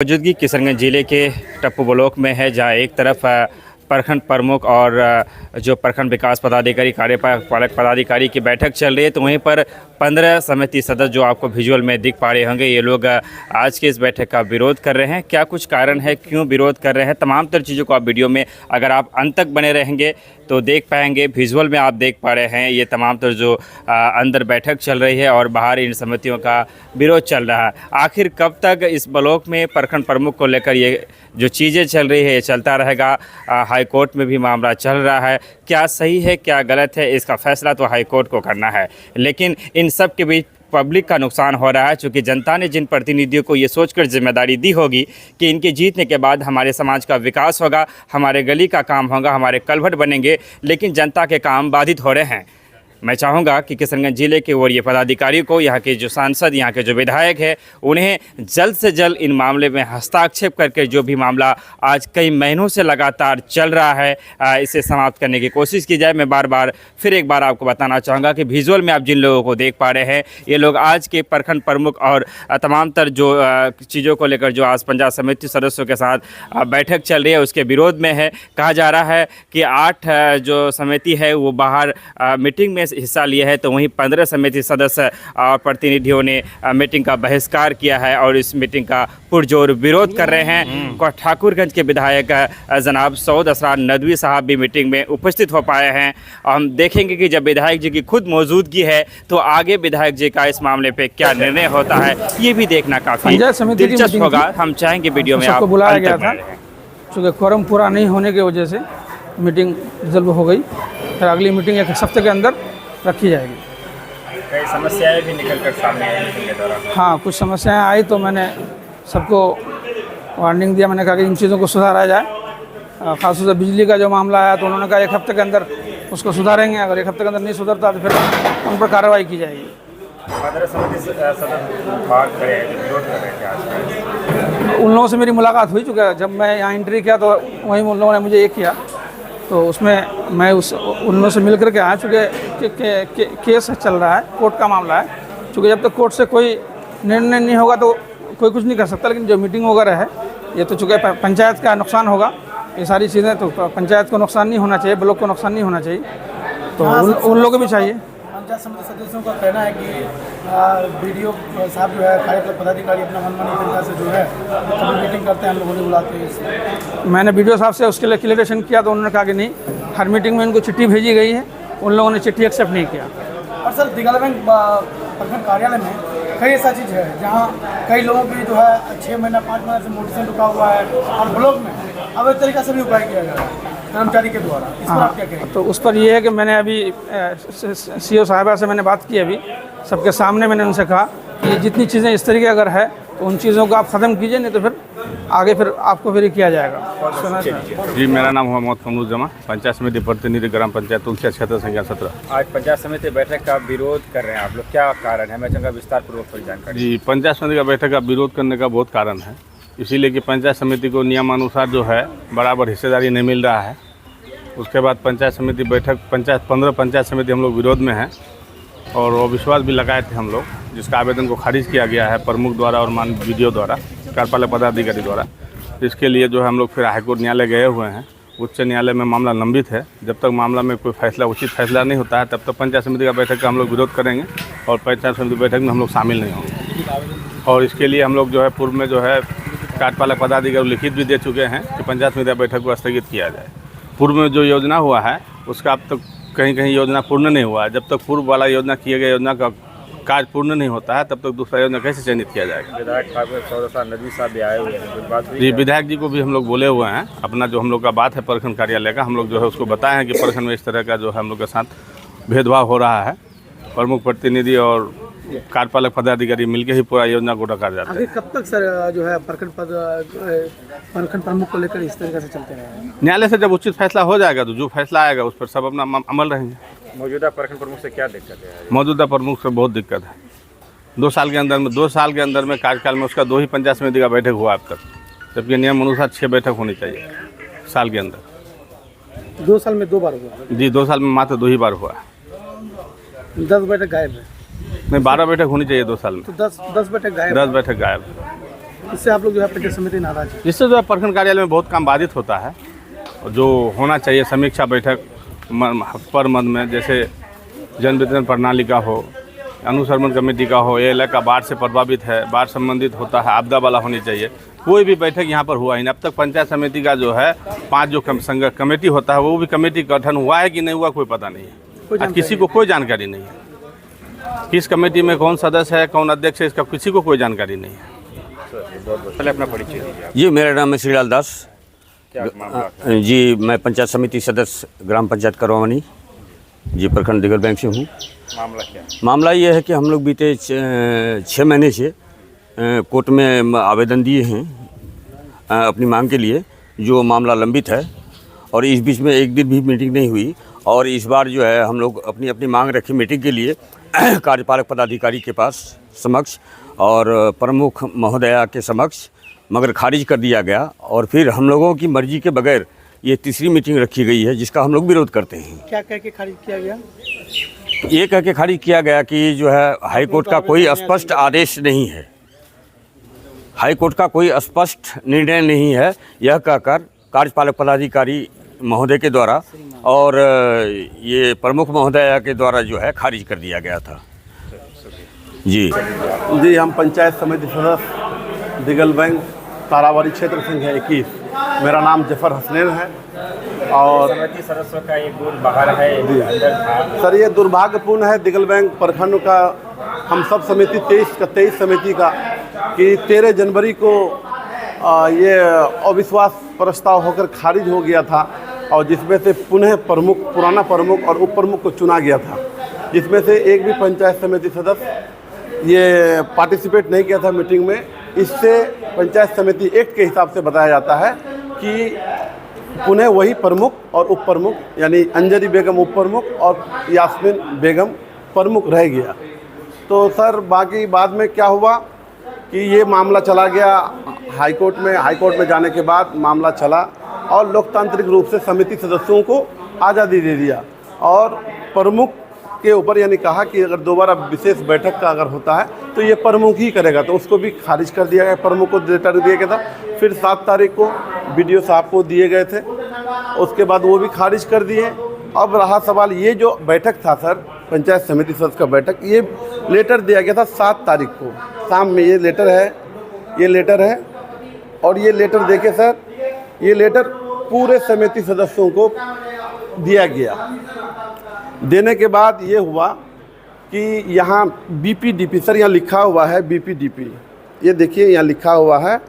मौजूदगी किशनगंज जिले के टप्पू ब्लॉक में है, जहाँ एक तरफ प्रखंड प्रमुख और जो प्रखंड विकास पदाधिकारी कार्यपालक पदाधिकारी की बैठक चल रही है, तो वहीं पर 15 समिति सदस्य जो आपको विजुअल में दिख पा रहे होंगे, ये लोग आज के इस बैठक का विरोध कर रहे हैं। क्या कुछ कारण है, क्यों विरोध कर रहे हैं, तमाम तरह चीज़ों को आप वीडियो में अगर आप अंत तक बने रहेंगे तो देख पाएंगे। विजुअल में आप देख पा रहे हैं ये तमाम तरह जो अंदर बैठक चल रही है और बाहर इन समितियों का विरोध चल रहा है। आखिर कब तक इस ब्लॉक में प्रखंड प्रमुख को लेकर ये जो चीज़ें चल रही है ये चलता रहेगा। हाई कोर्ट में भी मामला चल रहा है, क्या सही है क्या गलत है, इसका फैसला तो हाई कोर्ट को करना है। लेकिन इन सब के बीच पब्लिक का नुकसान हो रहा है, क्योंकि जनता ने जिन प्रतिनिधियों को ये सोचकर जिम्मेदारी दी होगी कि इनके जीतने के बाद हमारे समाज का विकास होगा, हमारे गली का काम होगा, हमारे कलभट बनेंगे, लेकिन जनता के काम बाधित हो रहे हैं। मैं चाहूँगा कि किशनगंज जिले के वरीय पदाधिकारियों को, यहाँ के जो सांसद, यहाँ के जो विधायक हैं, उन्हें जल्द से जल्द इन मामले में हस्तक्षेप करके जो भी मामला आज कई महीनों से लगातार चल रहा है, इसे समाप्त करने की कोशिश की जाए। मैं फिर एक बार आपको बताना चाहूँगा कि विजुअल में आप जिन लोगों को देख पा रहे हैं, ये लोग आज के प्रखंड प्रमुख और तमाम तर जो चीज़ों को लेकर जो आज पंचायत समिति सदस्यों के साथ बैठक चल रही है उसके विरोध में है। कहा जा रहा है कि 8 जो समिति है वो बाहर मीटिंग में हिस्सा लिया है, तो वहीं 15 समिति सदस्य और प्रतिनिधियों ने मीटिंग का बहिष्कार किया है और इस मीटिंग का पुरजोर विरोध कर रहे हैं। ठाकुरगंज के विधायक जनाब सऊद असरार नदवी साहब भी मीटिंग में उपस्थित हो पाए हैं। हम देखेंगे कि जब विधायक जी की खुद मौजूदगी है तो आगे विधायक जी का इस मामले पे क्या निर्णय होता है, ये भी देखना काफ़ी दिलचस्प होगा। हम चाहेंगे वीडियो में आपको बुलाया गया था, चूँकि क्वारम पूरा नहीं होने की वजह से मीटिंग रिजल्व हो गई। फिर अगली मीटिंग एक हफ्ते के अंदर रखी जाएगी। कई समस्याएं भी निकल कर सामने आई मीटिंग के दौरान। हाँ, कुछ समस्याएं आई तो मैंने सबको वार्निंग दिया। मैंने कहा कि इन चीज़ों को सुधारा जाए। खासतौर से बिजली का जो मामला आया तो उन्होंने कहा 1 हफ्ते के अंदर उसको सुधारेंगे। अगर 1 हफ्ते के अंदर नहीं सुधरता तो फिर उन पर कार्रवाई की जाएगी। 15 समिति सदस्य भाग कर रहे हैं, विरोध कर रहे थे आज। उन लोगों से मेरी मुलाकात हुई चुकी है। जब मैं यहाँ एंट्री किया तो वहीं उन लोगों ने मुझे ये किया, तो उसमें मैं उन लोगों से मिल करके आया। चूँकि केस चल रहा है, कोर्ट का मामला है। चूँकि जब तक कोर्ट से कोई निर्णय नहीं होगा तो कोई कुछ नहीं कर सकता। लेकिन जो मीटिंग वगैरह है ये तो चूँकि पंचायत का नुकसान होगा, ये सारी चीज़ें तो पंचायत को नुकसान नहीं होना चाहिए, ब्लॉक को नुकसान नहीं होना चाहिए, तो उन लोगों को भी चाहिए। पंचायत समिति सदस्यों का कहना है कि बीडीओ साहब जो है कार्यपालक पदाधिकारी अपना मनमानी तरीका से जो है कभी मीटिंग करते हैं, हम लोगों ने बुलाते हैं। मैंने बीडीओ साहब से उसके लिए क्लियरेशन किया तो उन्होंने कहा कि नहीं, हर मीटिंग में इनको चिट्ठी भेजी गई है, उन लोगों ने चिट्ठी एक्सेप्ट नहीं किया। और सर दिगालगंज प्रखंड कार्यालय में कई ऐसा चीज़ है जहाँ कई लोगों की जो है 6 महीना 5 महीना से मोटिवेशन रुका हुआ है और ब्लॉक में अब एक तरीका से भी उपाय किया जा रहा है कर्मचारी के द्वारा। इस पर आप क्या कहेंगे? तो उस पर ये है कि मैंने अभी सीओ साहिबा से मैंने बात की, अभी सबके सामने मैंने उनसे कहा कि जितनी चीज़ें इस तरीके अगर है तो उन चीज़ों को आप ख़त्म कीजिए, नहीं तो फिर आगे फिर आपको फिर किया जाएगा। जी, मेरा नाम मोहम्मद फमरूज जमा, पंचायत समिति प्रतिनिधि ग्राम पंचायत तुलसिया क्षेत्र संख्या 17। आज पंचायत समिति बैठक का विरोध कर रहे हैं आप लोग, क्या कारण है? मैं चाहूँगा विस्तार पूर्वक थोड़ी जानकारी। जी, पंचायत समिति का बैठक का विरोध करने का बहुत कारण है, इसीलिए कि पंचायत समिति को नियमानुसार जो है बराबर हिस्सेदारी नहीं मिल रहा है। उसके बाद पंचायत समिति बैठक 15 पंचायत समिति हम लोग विरोध में हैं और अविश्वास भी लगाए थे हम लोग, जिसका आवेदन को खारिज किया गया है प्रमुख द्वारा और मान बीडीओ द्वारा, कार्यपालक पदाधिकारी द्वारा। इसके लिए जो है हम लोग फिर हाईकोर्ट न्यायालय गए हुए हैं। उच्च न्यायालय में मामला लंबित है। जब तक मामला में कोई फैसला, उचित फैसला नहीं होता है, तब तक पंचायत समिति का बैठक का हम लोग विरोध करेंगे और पंचायत समिति बैठक में हम लोग शामिल नहीं होंगे। और इसके लिए हम लोग जो है पूर्व में जो है कार्यपालक पदाधिकारी लिखित भी दे चुके हैं कि पंचायत समिति बैठक को स्थगित किया जाए। पूर्व में जो योजना हुआ है उसका अब तक कहीं योजना पूर्ण नहीं हुआ है। जब तक पूर्व वाला योजना किए गए योजना का कार्य पूर्ण नहीं होता है तब तक दूसरा योजना कैसे चयनित किया जाएगा? विधायक ठाकुर नदवी साहब भी आए हुए हैं, कुछ बात हुई? जी, विधायक जी को भी हम लोग बोले हुए हैं। अपना जो हम लोग का बात है प्रखंड कार्यालय का, हम लोग जो है उसको बताए हैं कि प्रखंड में इस तरह का जो है हम लोग के साथ भेदभाव हो रहा है। प्रमुख प्रतिनिधि और कार्यपालक पदाधिकारी मिलकर ही पूरा योजना को डकार जाता है। अभी कब तक सर जो है प्रखंड प्रमुख को लेकर इस तरीके से चलते रहेंगे? न्यायालय से जब उचित फैसला हो जाएगा तो जो फैसला आएगा उस पर सब अपना अमल रहेंगे। मौजूदा प्रखंड प्रमुख से क्या दिक्कत है? मौजूदा प्रमुख से बहुत दिक्कत है। 2 साल के अंदर में कार्यकाल में उसका 2 ही पंचायत समिति का बैठक हुआ अब तक, जबकि नियम अनुसार 6 बैठक होनी चाहिए साल के अंदर। 2 साल में 2 बार हुआ? जी, 2 साल में मात्र 2 ही बार हुआ। 10 बैठक गायब है? नहीं, 12 बैठक होनी चाहिए 2 साल में। तो 10 बैठक गायब? 10 बैठक गायब। इससे आप लोग जो है पंचायत समिति नाराज है? जिससे जो है प्रखंड कार्यालय में बहुत काम बाधित होता है। और जो होना चाहिए समीक्षा बैठक पर मद में, जैसे जन वितरण प्रणाली का हो, अनुश्रवण कमेटी का हो, ये इलाका बाढ़ से प्रभावित है, बाढ़ संबंधित होता है, आपदा वाला होनी चाहिए, कोई भी बैठक यहाँ पर हुआ ही नहीं। अब तक पंचायत समिति का जो है 5 जो कमेटी होता है, वो भी कमेटी गठन हुआ है कि नहीं हुआ कोई पता नहीं है। आज किसी को कोई जानकारी नहीं है, किस कमेटी में कौन सदस्य है, कौन अध्यक्ष है, इसका किसी को कोई जानकारी नहीं है। पहले अपना परिचय दीजिए। जी, मेरा नाम है श्रीलाल दास। क्या मामला? जी, मैं पंचायत समिति सदस्य ग्राम पंचायत करवानी जी, प्रखंड दिगर बैंक से हूँ। मामला क्या है? मामला ये है कि हम लोग बीते 6 महीने से कोर्ट में आवेदन दिए हैं अपनी मांग के लिए, जो मामला लंबित है, और इस बीच में एक दिन भी मीटिंग नहीं हुई। और इस बार जो है हम लोग अपनी अपनी मांग रखी मीटिंग के लिए कार्यपालक पदाधिकारी के पास समक्ष और प्रमुख महोदया के समक्ष, मगर खारिज कर दिया गया। और फिर हम लोगों की मर्जी के बगैर ये तीसरी मीटिंग रखी गई है, जिसका हम लोग विरोध करते हैं। क्या कह के खारिज किया गया? ये कह के खारिज किया गया कि जो है हाई कोर्ट का कोई स्पष्ट आदेश नहीं है, हाई कोर्ट का कोई स्पष्ट निर्णय नहीं है, यह कहकर कार्यपालक पदाधिकारी महोदय के द्वारा और ये प्रमुख महोदया के द्वारा जो है खारिज कर दिया गया था। जी, हम पंचायत समिति सदस्य दिगल बैंक ताराबाड़ी क्षेत्र संख्या 21। मेरा नाम जफर हसनैन है। और समिति सदस्यों का एक गुट बाहर है, अंदर था। सर, ये दुर्भाग्यपूर्ण है दिगल बैंक प्रखंड का, हम सब समिति 23 समिति का, कि 13 जनवरी को ये अविश्वास प्रस्ताव होकर खारिज हो गया था, और जिसमें से पुराना प्रमुख और उप प्रमुख को चुना गया था, जिसमें से एक भी पंचायत समिति सदस्य ये पार्टिसिपेट नहीं किया था मीटिंग में। इससे पंचायत समिति एक्ट के हिसाब से बताया जाता है कि पुनः वही प्रमुख और उप प्रमुख, यानी अंजरी बेगम उप प्रमुख और यास्मीन बेगम प्रमुख रह गया। तो सर, बाकी बाद में क्या हुआ कि ये मामला चला गया हाई कोर्ट में जाने के बाद मामला चला, और लोकतांत्रिक रूप से समिति सदस्यों को आज़ादी दे दिया, और प्रमुख के ऊपर यानी कहा कि अगर दोबारा विशेष बैठक का अगर होता है तो ये प्रमुख ही करेगा, तो उसको भी खारिज कर दिया गया। प्रमुख को लेटर दिया गया था, फिर 7 तारीख को BDO साहब को दिए गए थे, उसके बाद वो भी खारिज कर दिए। अब रहा सवाल, ये जो बैठक था सर, पंचायत समिति सदस्य का बैठक, ये लेटर दिया गया था 7 तारीख को शाम में। ये लेटर है, और ये लेटर देखे सर, ये लेटर पूरे समिति सदस्यों को दिया गया। देने के बाद ये हुआ कि यहाँ BPDP, सर यहाँ लिखा हुआ है BPDP, ये देखिए यहाँ लिखा हुआ है,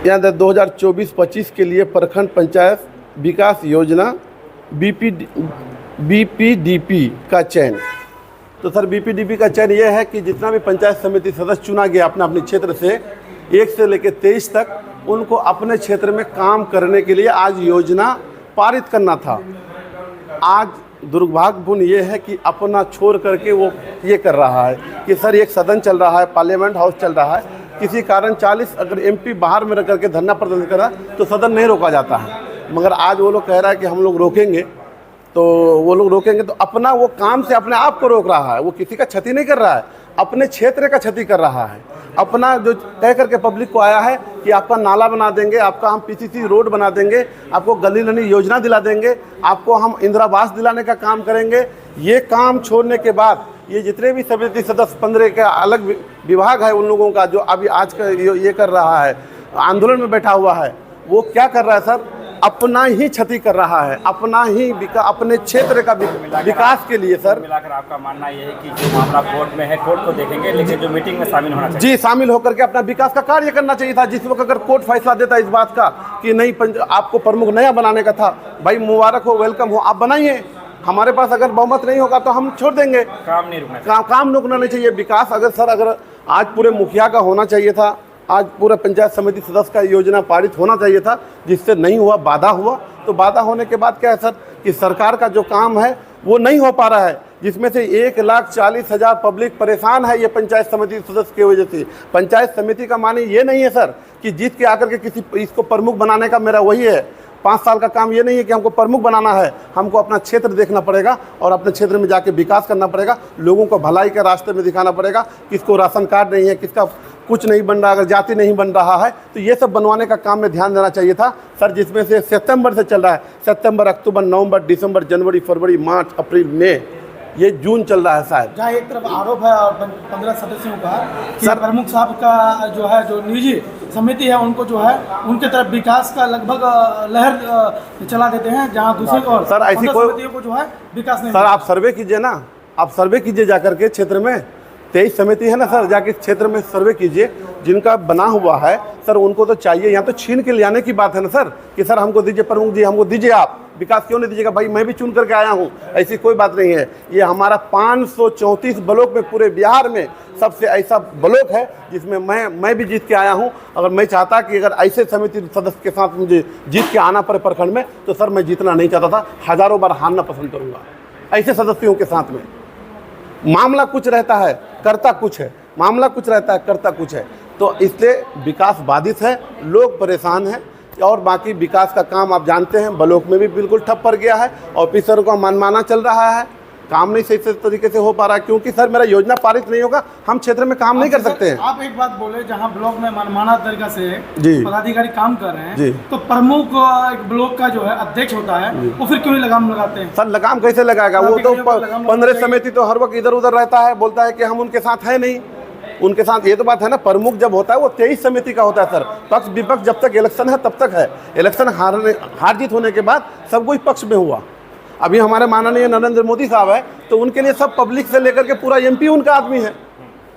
यहाँ 2024-25 के लिए प्रखंड पंचायत विकास योजना BPDP का चयन। तो सर BPDP का चयन ये है कि जितना भी पंचायत समिति सदस्य चुना गया अपने क्षेत्र से 1 से लेकर 23 तक, उनको अपने क्षेत्र में काम करने के लिए आज योजना पारित करना था। आज दुर्भाग्यपूर्ण ये है कि अपना छोड़ करके वो ये कर रहा है कि सर एक सदन चल रहा है, पार्लियामेंट हाउस चल रहा है, किसी कारण 40 अगर MP बाहर में रह करके धरना प्रदर्शन करा तो सदन नहीं रोका जाता है, मगर आज वो लोग कह रहा है कि हम लोग रोकेंगे, तो वो लोग रोकेंगे तो अपना वो काम से अपने आप को रोक रहा है। वो किसी का क्षति नहीं कर रहा है, अपने क्षेत्र का क्षति कर रहा है। अपना जो तय करके पब्लिक को आया है कि आपका नाला बना देंगे, आपका हम PCC रोड बना देंगे, आपको गली नली योजना दिला देंगे, आपको हम इंदिरावास दिलाने का काम करेंगे। ये काम छोड़ने के बाद ये जितने भी समिति सदस्य 15 के अलग विभाग है, उन लोगों का जो अभी आज का ये कर रहा है, आंदोलन में बैठा हुआ है, वो क्या कर रहा है सर, अपना ही क्षति कर रहा है, अपना ही अपने क्षेत्र का विकास के लिए। सर, मिलाकर आपका मानना ये है कि जो मामला कोर्ट में है, कोर्ट को देखेंगे, लेकिन जो मीटिंग में शामिल होना चाहिए, जी शामिल होकर के अपना विकास का कार्य करना चाहिए था। जिस वक्त अगर कोर्ट फैसला देता इस बात का कि नहीं आपको प्रमुख नया बनाने का था, भाई मुबारक हो, वेलकम हो, आप बनाइए। हमारे पास अगर बहुमत नहीं होगा तो हम छोड़ देंगे, काम नहीं रुकना, काम रुकना नहीं चाहिए। विकास अगर आज पूरे मुखिया का होना चाहिए था, आज पूरा पंचायत समिति सदस्य का योजना पारित होना चाहिए था, जिससे नहीं हुआ, बाधा हुआ। तो बाधा होने के बाद क्या है सर कि सरकार का जो काम है वो नहीं हो पा रहा है, जिसमें से 1,40,000 पब्लिक परेशान है ये पंचायत समिति सदस्य की वजह से। पंचायत समिति का माने ये नहीं है सर कि जीत के आकर के किसी इसको प्रमुख बनाने का मेरा वही है। 5 साल का काम ये नहीं है कि हमको प्रमुख बनाना है, हमको अपना क्षेत्र देखना पड़ेगा और अपने क्षेत्र में जाके विकास करना पड़ेगा, लोगों को भलाई के रास्ते में दिखाना पड़ेगा। किसको राशन कार्ड नहीं है, किसका कुछ नहीं बन रहा, अगर जाति नहीं बन रहा है तो ये सब बनवाने का काम में ध्यान देना चाहिए था सर, जिसमें से सितंबर से चल रहा है, सितंबर, अक्टूबर, नवंबर, दिसंबर, जनवरी, फरवरी, मार्च, अप्रैल, मई, ये जून चल रहा है साहब। जहाँ एक तरफ आरोप है और 15 सदस्यों का कि प्रमुख साहब का जो है जो निजी समिति है उनको जो है उनके तरफ विकास का लगभग लहर चला देते हैं, जहाँ दूसरी ओर सर ऐसी कोई समितियों को जो है विकास नहीं सर, आप सर्वे कीजिए ना, आप सर्वे कीजिए जाकर के क्षेत्र में 23 समिति है ना सर, जाके क्षेत्र में सर्वे कीजिए जिनका बना हुआ है सर, उनको तो चाहिए। यहाँ तो छीन के ले आने की बात है ना सर कि सर हमको दीजिए, प्रमुख जी हमको दीजिए, आप विकास क्यों नहीं दीजिएगा? भाई मैं भी चुन करके आया हूँ, ऐसी कोई बात नहीं है। ये हमारा 534 ब्लॉक में पूरे बिहार में सबसे ऐसा ब्लॉक है जिसमें मैं भी जीत के आया हूँ। अगर मैं चाहता कि अगर ऐसे समिति सदस्य के साथ मुझे जीत के आना पड़े प्रखंड में तो सर मैं जीतना नहीं चाहता था, हज़ारों बार हारना पसंद करूँगा ऐसे सदस्यों के साथ में। मामला कुछ रहता है, करता कुछ है, मामला कुछ रहता है, करता कुछ है। तो इसलिए विकास बाधित है, लोग परेशान हैं और बाकी विकास का काम आप जानते हैं ब्लॉक में भी बिल्कुल ठप पड़ गया है, ऑफिसरों का मनमाना चल रहा है, काम नहीं सही तरीके से हो पा रहा है क्योंकि सर मेरा योजना पारित नहीं होगा, हम क्षेत्र में काम नहीं कर सकते हैं। आप एक बात बोले, जहां ब्लॉक में मनमाना तरीका से जी पदाधिकारी काम कर रहे जी। हैं तो प्रमुख एक ब्लॉक का जो है अध्यक्ष होता है वो फिर क्यों नहीं लगाम लगाते हैं? सर लगाम कैसे लगाएगा? वो तो 15 समिति तो हर वक्त इधर उधर रहता है, बोलता है कि हम उनके साथ है नहीं, उनके साथ। ये तो बात है ना, प्रमुख जब होता है वो 23 समिति का होता है सर। पक्ष विपक्ष जब तक इलेक्शन है तब तक है, इलेक्शन हार जीत होने के बाद सब कोई पक्ष में हुआ। अभी हमारे माननीय नरेंद्र मोदी साहब है तो उनके लिए सब पब्लिक से लेकर के पूरा एमपी उनका आदमी है,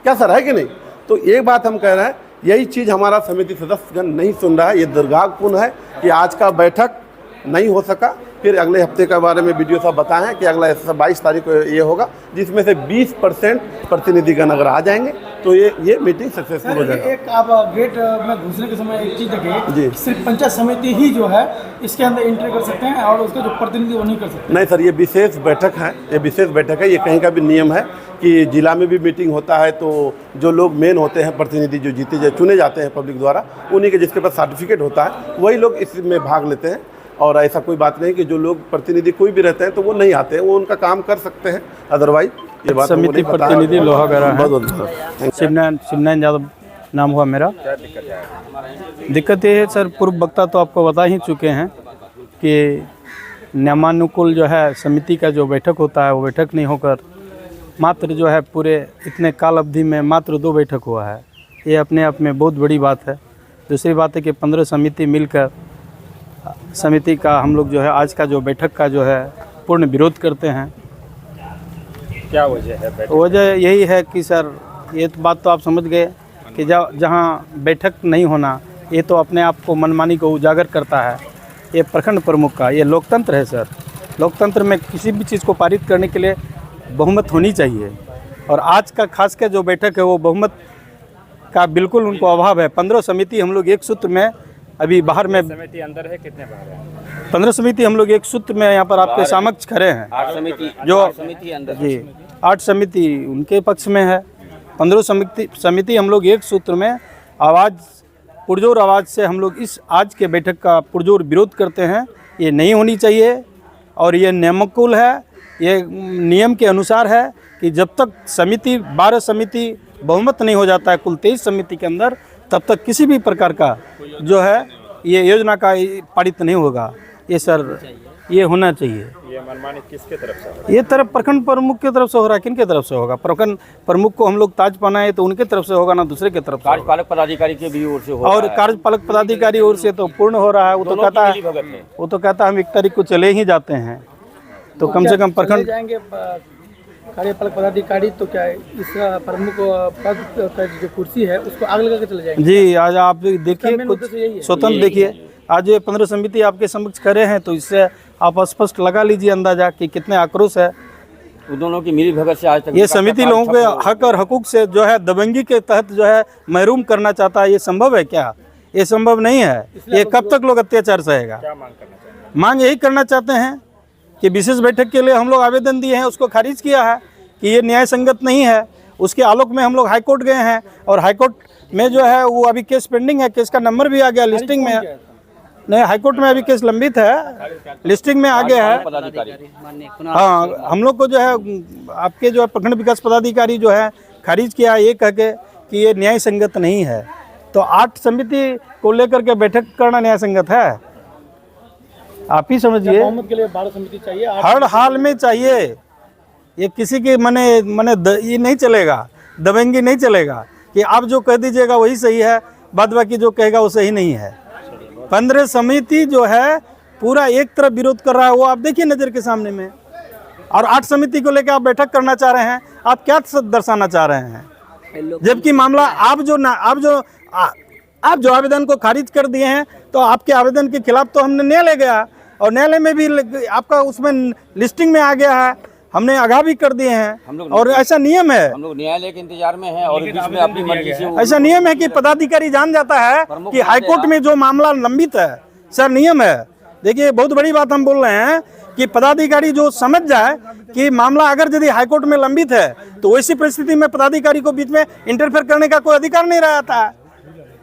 क्या सर है कि नहीं? तो एक बात हम कह रहे हैं, यही चीज़ हमारा समिति सदस्यगण नहीं सुन रहा है। ये दुर्भाग्यपूर्ण है कि आज का बैठक नहीं हो सका। फिर अगले हफ्ते के बारे में वीडियो साहब बताएं कि अगला 22 तारीख को ये होगा, जिसमें से 20% प्रतिनिधिगण अगर आ जाएंगे तो ये मीटिंग सक्सेसफुल हो जाएगा। एक आप गेट में घुसने के समय एक चीज़ देखिए, जी। सिर्फ पंचायत समिति ही जो है इसके अंदर एंट्री कर सकते हैं और उसके जो प्रतिनिधि वो नहीं कर सकते। नहीं सर, ये विशेष बैठक है, ये विशेष बैठक है। ये कहीं का भी नियम है कि जिला में भी मीटिंग होता है तो जो लोग मेन होते हैं प्रतिनिधि, जो जीते चुने जाते हैं पब्लिक द्वारा, उन्हीं के जिसके पास सर्टिफिकेट होता है वही लोग इसमें भाग लेते हैं। और ऐसा कोई बात नहीं कि जो लोग प्रतिनिधि कोई भी रहते हैं तो वो नहीं आते हैं, वो उनका काम कर सकते हैं, अदरवाइज ये बात समिति प्रतिनिधि लोहागड़ा है। बहुत शिवनारायण यादव नाम हुआ मेरा। दिक्कत ये है सर, पूर्व वक्ता तो आपको बता ही चुके हैं कि नियमानुकूल जो है समिति का जो बैठक होता है वो बैठक नहीं होकर मात्र जो है पूरे इतने काल अवधि में मात्र 2 बैठक हुआ है। ये अपने आप में बहुत बड़ी बात है। दूसरी बात है कि 15 समिति मिलकर समिति का हम लोग जो है आज का जो बैठक का जो है पूर्ण विरोध करते हैं। क्या वजह है? वजह यही है कि सर ये तो बात तो आप समझ गए कि जहाँ बैठक नहीं होना ये तो अपने आप को मनमानी को उजागर करता है। ये प्रखंड प्रमुख का ये लोकतंत्र है सर। लोकतंत्र में किसी भी चीज़ को पारित करने के लिए बहुमत होनी चाहिए और आज का खास कर जो बैठक है वो बहुमत का बिल्कुल उनको अभाव है। 15 समिति हम लोग एक सूत्र में अभी बाहर में समिति अंदर है, कितने बाहर है? 15 समिति हम लोग एक सूत्र में यहाँ पर आपके समक्ष खड़े हैं। 8 समिति जो समिति अंदर जी 8 समिति उनके पक्ष में है, 15 समिति हम लोग एक सूत्र में पुरजोर आवाज़ से हम लोग इस आज के बैठक का पुरजोर विरोध करते हैं। ये नहीं होनी चाहिए और ये नियमानुकूल है, ये नियम के अनुसार है कि जब तक समिति 12 समिति बहुमत नहीं हो जाता है कुल 23 समिति के अंदर, तब तक किसी भी प्रकार का जो है ये योजना का पारित नहीं होगा। ये सर ये होना चाहिए। ये मनमानी किसके तरफ से हो रहा है? ये तरफ प्रखंड प्रमुख की तरफ से हो रहा है। किन के तरफ से होगा? प्रखंड प्रमुख को हम लोग ताज पहनाए तो उनके तरफ से होगा ना दूसरे की तरफ से। कार्यपालक पदाधिकारी के भी ओर से हो और कार्यपालक पदाधिकारी ओर से तो पूर्ण हो रहा है। वो तो कहता है हम 1 तारीख को चले ही जाते हैं, तो कम से कम प्रखंड जाएंगे कार्यपालक पदाधिकारी तो क्या है इस प्रमुख पद का जो कुर्सी है उसको आग लगा के चले जाएंगे? जी आज आप देखिए मेन कुछ उद्देश्य यही है। स्वतंत्र देखिए, आज ये 15 समिति आपके समक्ष खड़े हैं तो इससे आप स्पष्ट लगा लीजिए अंदाजा कि कितने आक्रोश है। उन दोनों की मिली भगत से आज तक ये समिति लोगों के हक और हकूक से जो है दबंगी के तहत जो है महरूम करना चाहता है। ये संभव है क्या? ये संभव नहीं है। ये कब तक लोग अत्याचार सहेगा? क्या मांग करना चाहिए? मांग यही करना चाहते हैं कि विशेष बैठक के लिए हम लोग आवेदन दिए हैं, उसको खारिज किया है कि ये न्याय संगत नहीं है। उसके आलोक में हम लोग हाईकोर्ट गए हैं और हाईकोर्ट में जो है वो अभी केस पेंडिंग है, केस का नंबर भी आ गया, लिस्टिंग में है। नहीं, हाईकोर्ट में अभी केस लंबित है, लिस्टिंग में आगे है। हाँ, हम लोग को जो है आपके जो है प्रखंड विकास पदाधिकारी जो है खारिज किया ये कह के कि ये न्याय संगत नहीं है। तो 8 समिति को लेकर के बैठक करना न्याय संगत है? आप ही समझिए। बहुमत के लिए 12 समिति चाहिए, हर हाल में चाहिए। ये किसी के मने ये नहीं चलेगा, दबंगी नहीं चलेगा कि आप जो कह दीजिएगा वही सही है, बाद बाकी जो कहेगा वो सही नहीं है। 15 समिति जो है पूरा एक तरफ विरोध कर रहा है, वो आप देखिए नज़र के सामने में। और 8 समिति को लेकर आप बैठक करना चाह रहे हैं, आप क्या दर्शाना चाह रहे हैं? जबकि मामला आप जो आवेदन को खारिज कर दिए हैं, तो आपके आवेदन के खिलाफ तो हमने न्यायालय गया और न्यायालय में भी आपका उसमें लिस्टिंग में आ गया है, हमने आगाह भी कर दिए हैं। और ऐसा नियम है, हम लोग न्यायालय के इंतजार में हैं और बीच में अपनी मर्जी से ऐसा नियम है कि पदाधिकारी जान जाता है कि हाईकोर्ट में जो मामला लंबित है, सर नियम है। देखिए बहुत बड़ी बात हम बोल रहे हैं कि पदाधिकारी जो समझ जाए कि मामला अगर यदि हाईकोर्ट में लंबित है तो वैसी परिस्थिति में पदाधिकारी को बीच में इंटरफेयर करने का कोई अधिकार नहीं रहता है।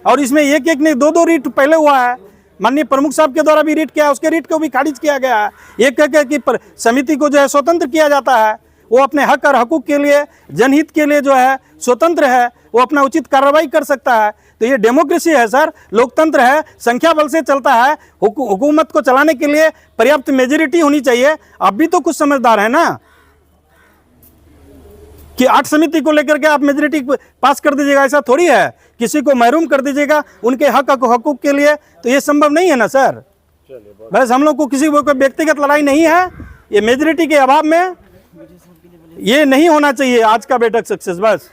और इसमें एक नहीं 2 रीट पहले हुआ है, माननीय प्रमुख साहब के द्वारा भी रीट किया, उसके रीट को भी खारिज किया गया है। एक कह के कि समिति को जो है स्वतंत्र किया जाता है, वो अपने हक और हकूक के लिए, जनहित के लिए जो है स्वतंत्र है, वो अपना उचित कार्रवाई कर सकता है। तो ये डेमोक्रेसी है सर, लोकतंत्र है, संख्या बल से चलता है। हुकूमत को चलाने के लिए पर्याप्त मेजोरिटी होनी चाहिए। आप भी तो कुछ समझदार है ना कि 8 समिति को लेकर के आप मेजोरिटी पास कर दीजिएगा, ऐसा थोड़ी है। किसी को महरूम कर दीजिएगा उनके हक हकूक के लिए, तो ये संभव नहीं है ना सर। बस हम लोग को किसी को व्यक्तिगत लड़ाई नहीं है, ये मेजोरिटी के अभाव में ये नहीं होना चाहिए आज का बैठक सक्सेस। बस